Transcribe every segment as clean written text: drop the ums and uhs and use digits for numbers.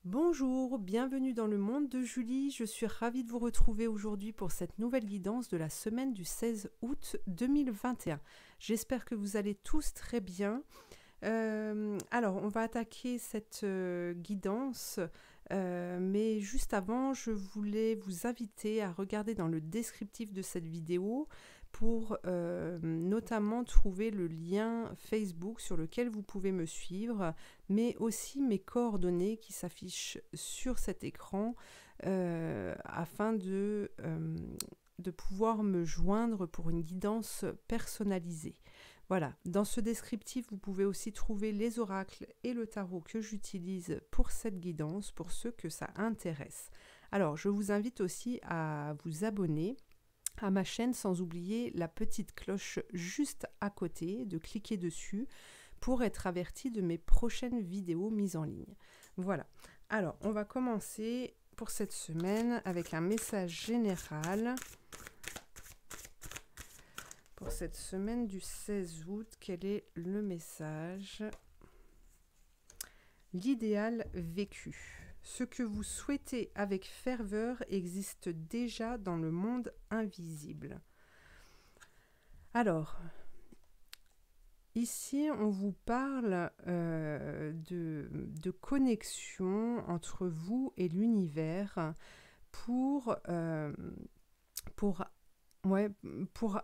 Bonjour, bienvenue dans le monde de Julie. Je suis ravie de vous retrouver aujourd'hui pour cette nouvelle guidance de la semaine du 16 août 2021. J'espère que vous allez tous très bien. Alors, on va attaquer cette guidance, mais juste avant, je voulais vous inviter à regarder dans le descriptif de cette vidéo pour notamment trouver le lien Facebook sur lequel vous pouvez me suivre, mais aussi mes coordonnées qui s'affichent sur cet écran afin de pouvoir me joindre pour une guidance personnalisée. Voilà, dans ce descriptif, vous pouvez aussi trouver les oracles et le tarot que j'utilise pour cette guidance, pour ceux que ça intéresse. Alors, je vous invite aussi à vous abonner à ma chaîne sans oublier la petite cloche juste à côté, de cliquer dessus pour être averti de mes prochaines vidéos mises en ligne. Voilà, alors on va commencer pour cette semaine avec un message général. Pour cette semaine du 16 août, quel est le message? L'idéal vécu. Ce que vous souhaitez avec ferveur existe déjà dans le monde invisible. Alors, ici, on vous parle de connexion entre vous et l'univers pour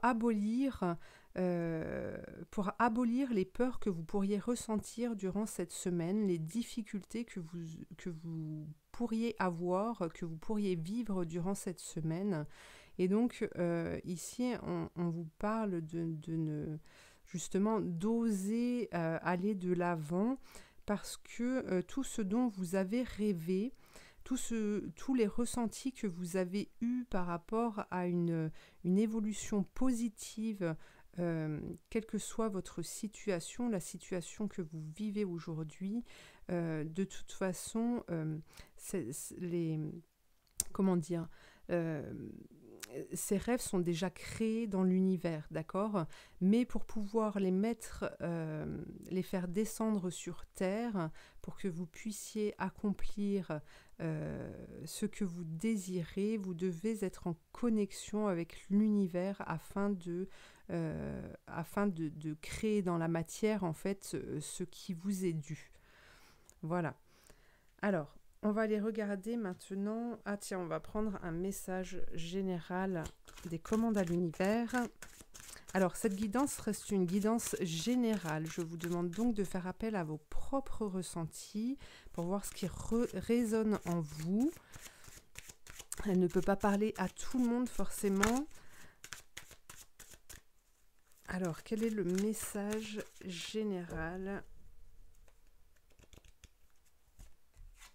abolir les peurs que vous pourriez ressentir durant cette semaine, les difficultés que vous pourriez avoir, que vous pourriez vivre durant cette semaine. Et donc, ici, on vous parle justement d'oser aller de l'avant parce que tout ce dont vous avez rêvé, tous les ressentis que vous avez eus par rapport à une évolution positive, quelle que soit votre situation, la situation que vous vivez aujourd'hui, de toute façon, ces rêves sont déjà créés dans l'univers, d'accord? Mais pour pouvoir les faire descendre sur Terre, pour que vous puissiez accomplir ce que vous désirez, vous devez être en connexion avec l'univers afin de créer dans la matière, en fait, ce qui vous est dû. Voilà. Alors, on va aller regarder maintenant. Ah tiens, on va prendre un message général des commandes à l'univers. Alors, cette guidance reste une guidance générale. Je vous demande donc de faire appel à vos propres ressentis pour voir ce qui résonne en vous. Elle ne peut pas parler à tout le monde forcément. Alors, quel est le message général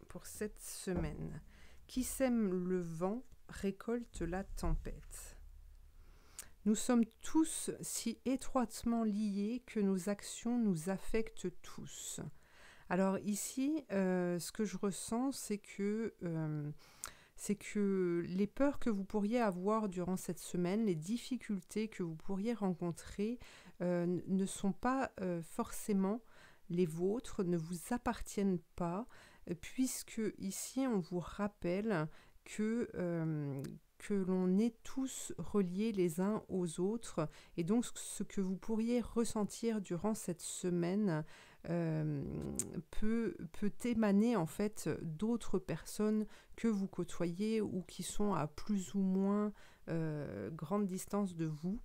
pour cette semaine? Qui sème le vent récolte la tempête. Nous sommes tous si étroitement liés que nos actions nous affectent tous. Alors ici, ce que je ressens, c'est que les peurs que vous pourriez avoir durant cette semaine, les difficultés que vous pourriez rencontrer ne sont pas forcément les vôtres, ne vous appartiennent pas, puisque ici on vous rappelle que l'on est tous reliés les uns aux autres, et donc ce que vous pourriez ressentir durant cette semaine peut émaner en fait d'autres personnes que vous côtoyez ou qui sont à plus ou moins grande distance de vous.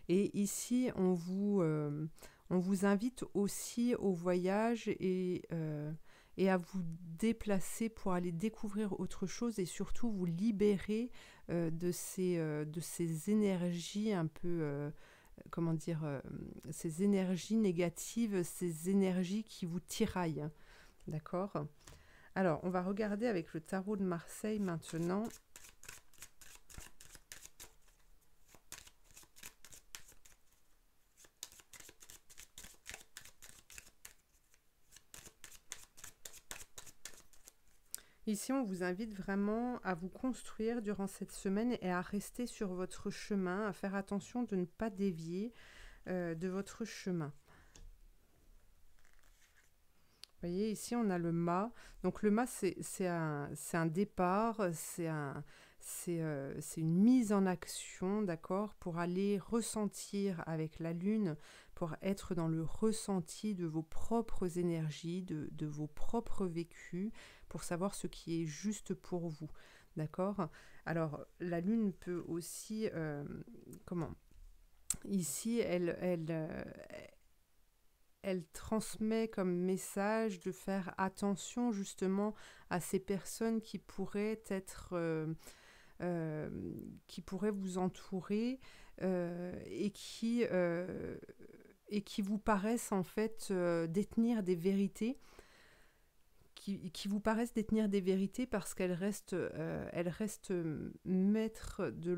Et ici on vous invite aussi au voyage et à vous déplacer pour aller découvrir autre chose et surtout vous libérer de ces énergies un peu, ces énergies négatives, ces énergies qui vous tiraillent. D'accord ? Alors, on va regarder avec le tarot de Marseille maintenant. Ici, on vous invite vraiment à vous construire durant cette semaine et à rester sur votre chemin, à faire attention de ne pas dévier de votre chemin. Vous voyez, ici, on a le mât. Donc, le mât, c'est un départ, c'est une mise en action, d'accord, pour aller ressentir avec la lune, pour être dans le ressenti de vos propres énergies, de vos propres vécus, pour savoir ce qui est juste pour vous, d'accord. Alors, la lune peut aussi, comment, ici, elle transmet comme message de faire attention justement à ces personnes qui pourraient vous entourer et qui vous paraissent en fait détenir des vérités, qui vous paraissent détenir des vérités parce elles restent maîtres de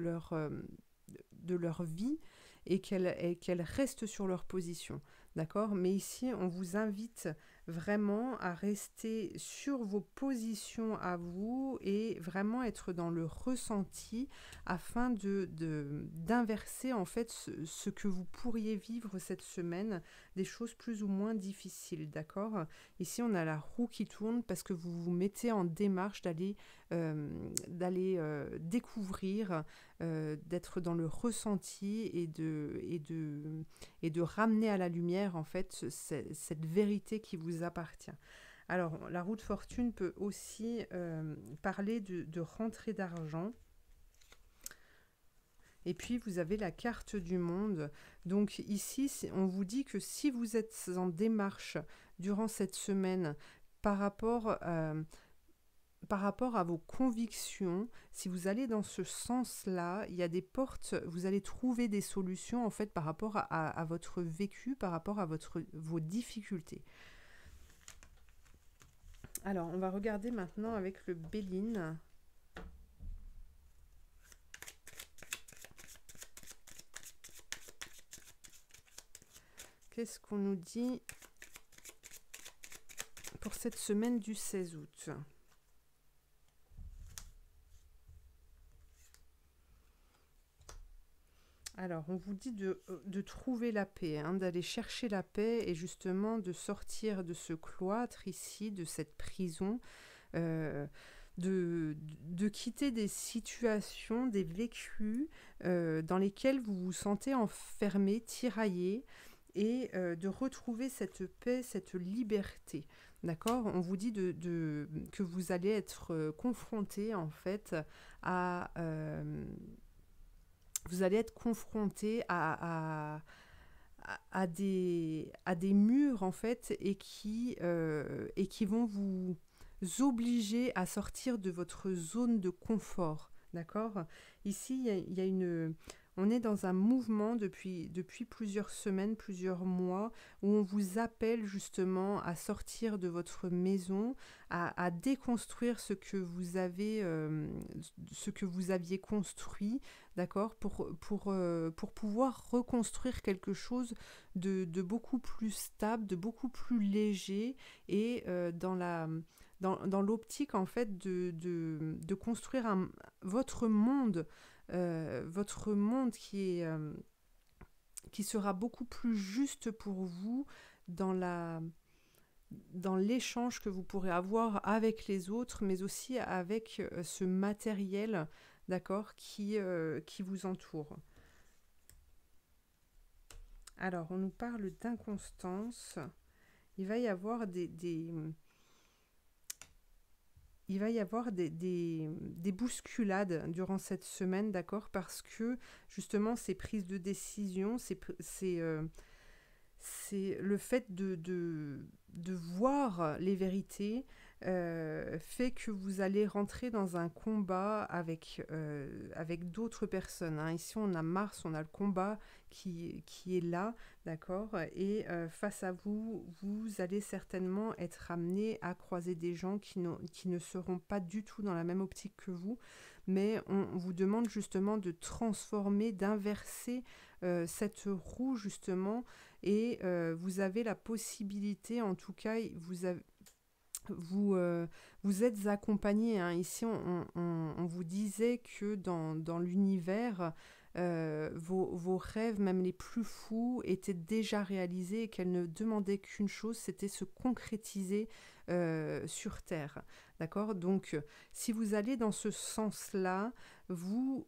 leur vie et qu'elles restent sur leur position. D'accord? Mais ici, on vous invite vraiment à rester sur vos positions à vous et vraiment être dans le ressenti afin d'inverser en fait ce que vous pourriez vivre cette semaine, des choses plus ou moins difficiles. D'accord? Ici, on a la roue qui tourne parce que vous vous mettez en démarche d'aller découvrir, d'être dans le ressenti et de ramener à la lumière en fait cette vérité qui vous appartient. Alors, la roue de fortune peut aussi parler de rentrée d'argent. Et puis, vous avez la carte du monde. Donc ici, on vous dit que si vous êtes en démarche durant cette semaine par rapport à vos convictions, si vous allez dans ce sens-là, il y a des portes, vous allez trouver des solutions en fait par rapport à votre vécu, par rapport à vos difficultés. Alors, on va regarder maintenant avec le Béline. Qu'est-ce qu'on nous dit pour cette semaine du 16 août ? Alors, on vous dit de trouver la paix, hein, d'aller chercher la paix et justement de sortir de ce cloître ici, de cette prison, de quitter des situations, des vécus dans lesquels vous vous sentez enfermé, tiraillé, et de retrouver cette paix, cette liberté. D'accord ? On vous dit que vous allez être confronté en fait à... vous allez être confronté à des murs en fait et qui vont vous obliger à sortir de votre zone de confort. D'accord ? Ici, on est dans un mouvement depuis plusieurs semaines, plusieurs mois, où on vous appelle justement à sortir de votre maison, à déconstruire ce que vous aviez construit, d'accord, pour pouvoir reconstruire quelque chose de beaucoup plus stable, de beaucoup plus léger et dans l'optique en fait de construire votre monde qui sera beaucoup plus juste pour vous dans l'échange que vous pourrez avoir avec les autres, mais aussi avec ce matériel, d'accord, qui vous entoure. Alors, on nous parle d'inconstance. Il va y avoir des bousculades durant cette semaine, d'accord, parce que justement ces prises de décision, c'est le fait de voir les vérités fait que vous allez rentrer dans un combat avec d'autres personnes, hein. Ici, on a Mars, on a le combat qui est là, d'accord, et face à vous, vous allez certainement être amené à croiser des gens qui ne seront pas du tout dans la même optique que vous, mais on vous demande justement de transformer, d'inverser cette roue justement, et vous avez la possibilité, en tout cas, vous êtes accompagné, hein. Ici, on vous disait que dans l'univers, vos rêves, même les plus fous, étaient déjà réalisés et qu'elles ne demandaient qu'une chose, c'était se concrétiser sur Terre. D'accord? Donc, si vous allez dans ce sens-là, vous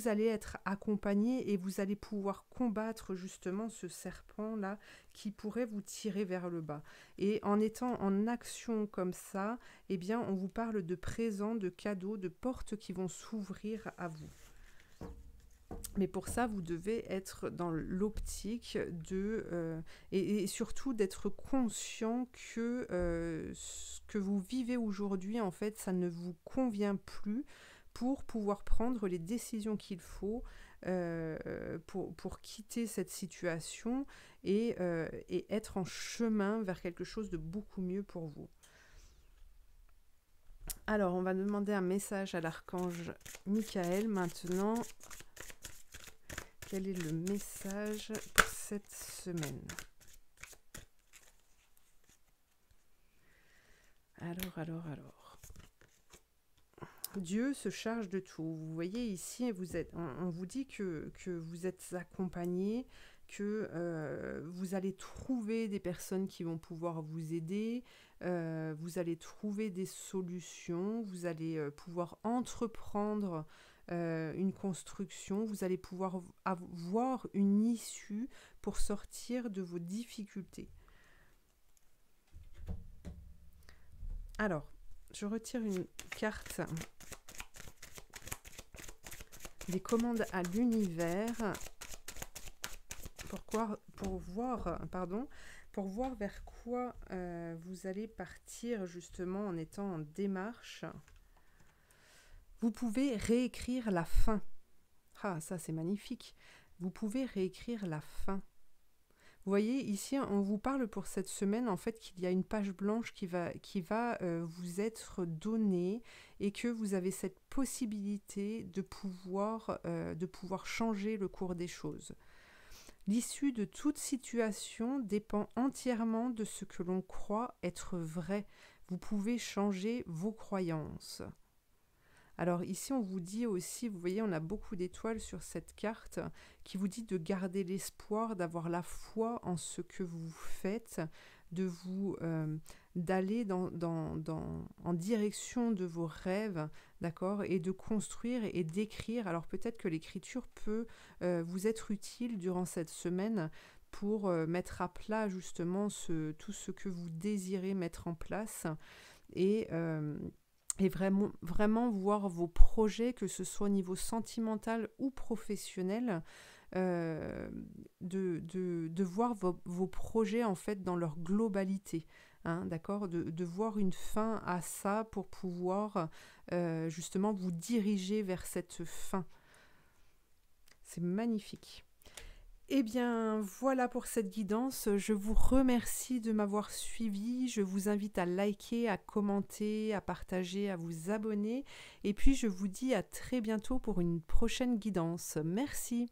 allez être accompagné et vous allez pouvoir combattre justement ce serpent-là qui pourrait vous tirer vers le bas. Et en étant en action comme ça, eh bien, on vous parle de présents, de cadeaux, de portes qui vont s'ouvrir à vous. Mais pour ça, vous devez être dans l'optique de... et surtout d'être conscient que ce que vous vivez aujourd'hui, en fait, ça ne vous convient plus pour pouvoir prendre les décisions qu'il faut pour quitter cette situation et être en chemin vers quelque chose de beaucoup mieux pour vous. Alors, on va demander un message à l'archange Michael maintenant. Quel est le message pour cette semaine? Alors. Dieu se charge de tout. Vous voyez ici, on vous dit que vous êtes accompagné, que vous allez trouver des personnes qui vont pouvoir vous aider, vous allez trouver des solutions, vous allez pouvoir entreprendre une construction, vous allez pouvoir avoir une issue pour sortir de vos difficultés. Alors, je retire une carte des commandes à l'univers pour voir vers quoi vous allez partir justement en étant en démarche. Vous pouvez réécrire la fin. Ah, ça c'est magnifique. Vous pouvez réécrire la fin. Vous voyez, ici, on vous parle pour cette semaine, en fait, qu'il y a une page blanche qui va vous être donnée et que vous avez cette possibilité de pouvoir changer le cours des choses. L'issue de toute situation dépend entièrement de ce que l'on croit être vrai. Vous pouvez changer vos croyances. Alors ici, on vous dit aussi, vous voyez, on a beaucoup d'étoiles sur cette carte qui vous dit de garder l'espoir, d'avoir la foi en ce que vous faites, d'aller en direction de vos rêves, d'accord, et de construire et d'écrire. Alors peut-être que l'écriture peut vous être utile durant cette semaine pour mettre à plat justement tout ce que vous désirez mettre en place et vraiment voir vos projets, que ce soit au niveau sentimental ou professionnel, de voir vos projets en fait dans leur globalité, hein, d'accord, de voir une fin à ça pour pouvoir justement vous diriger vers cette fin. C'est magnifique. Eh bien, voilà pour cette guidance. Je vous remercie de m'avoir suivi. Je vous invite à liker, à commenter, à partager, à vous abonner. Et puis, je vous dis à très bientôt pour une prochaine guidance. Merci.